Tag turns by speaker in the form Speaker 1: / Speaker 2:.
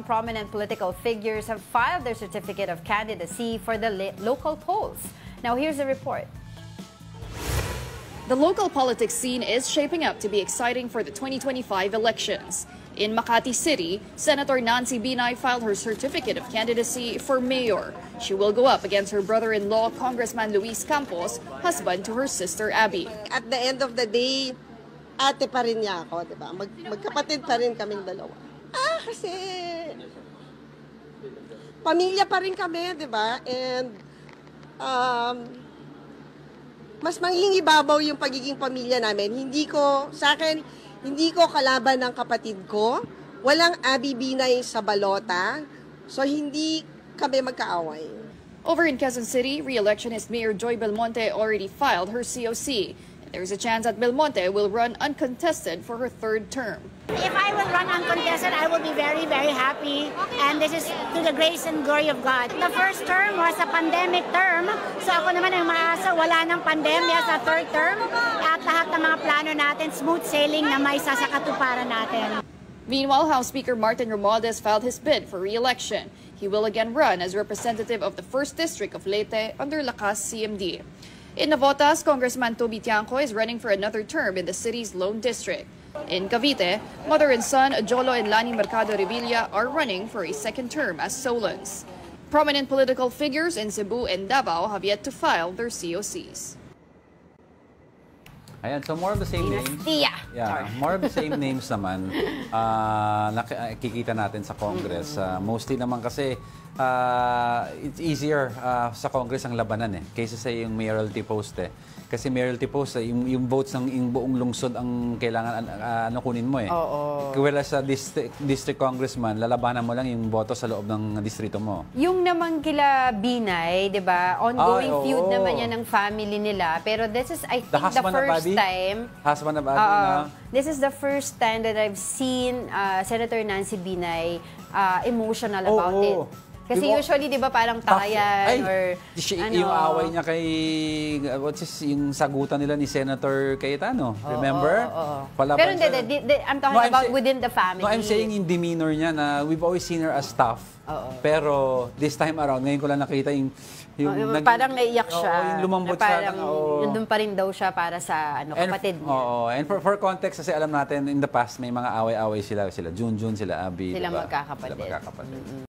Speaker 1: prominent political figures have filed their certificate of candidacy for the local polls. Now, here's the report.
Speaker 2: The local politics scene is shaping up to be exciting for the 2025 elections. In Makati City, Senator Nancy Binay filed her certificate of candidacy for mayor. She will go up against her brother-in-law, Congressman Luis Campos, husband to her sister Abby.
Speaker 3: At the end of the day, ate pa rin niya ako, di ba? Magkapatid pa rin kaming dalawa. Kasi pamilya pa rin kami, di ba? And mas mangingibabaw yung pagiging pamilya namin. Sa akin, hindi ko kalaban ng kapatid ko. Walang Abby Binay sa balota. So, hindi kami magkaaway.
Speaker 2: Over in Quezon City, re-electionist Mayor Joy Belmonte already filed her COC. There's a chance that Belmonte will run uncontested for her third term.
Speaker 4: If I will run uncontested, I will be very, very happy. And this is to the grace and glory of God. The first term was a pandemic term. So ako naman ang maasa, wala ng pandemya sa third term. At lahat ng mga plano natin, smooth sailing na may sasakatuparan natin.
Speaker 2: Meanwhile, House Speaker Martin Romualdez filed his bid for re-election. He will again run as representative of the 1st District of Leyte under Lakas CMD. In Navotas, Congressman Toby Tiangco is running for another term in the city's Lone District. In Cavite, mother and son Jolo and Lani Mercado Revilla are running for a second term as Solons. Prominent political figures in Cebu and Davao have yet to file their COCs.
Speaker 5: Ayan, so more of the same names. Yeah, more of the same names naman nakikita natin sa Congress. Mostly naman kasi it's easier sa Congress ang labanan kaysa sa yung mayoralty post Kasi mayoralty post, yung votes ng yung buong lungsod ang kailangan kunin mo Whereas sa district congressman, lalabanan mo lang yung boto sa loob ng distrito mo.
Speaker 1: Yung naman kila Binay, 'di ba? Ongoing feud naman yan ng family nila. Pero this is I think the first time.
Speaker 5: Husband of Abby,
Speaker 1: This is the first time that I've seen Senator Nancy Binay emotional about it. Kasi usually, di ba, parang takayan or
Speaker 5: yung away niya kay, yung sagutan nila ni Senator Cayetano. Remember?
Speaker 1: Pero hindi, I'm talking about within the family.
Speaker 5: No, I'm saying yung demeanor niya na we've always seen her as tough. Pero this time around, ngayon ko lang nakita yung
Speaker 1: parang naiyak siya.
Speaker 5: Yung lumambot siya.
Speaker 1: Nandun pa rin daw siya para sa kapatid niya.
Speaker 5: And for context, kasi alam natin, in the past, may mga away-away sila. Sila Junjun, sila Abby.
Speaker 1: Sila magkakapatid.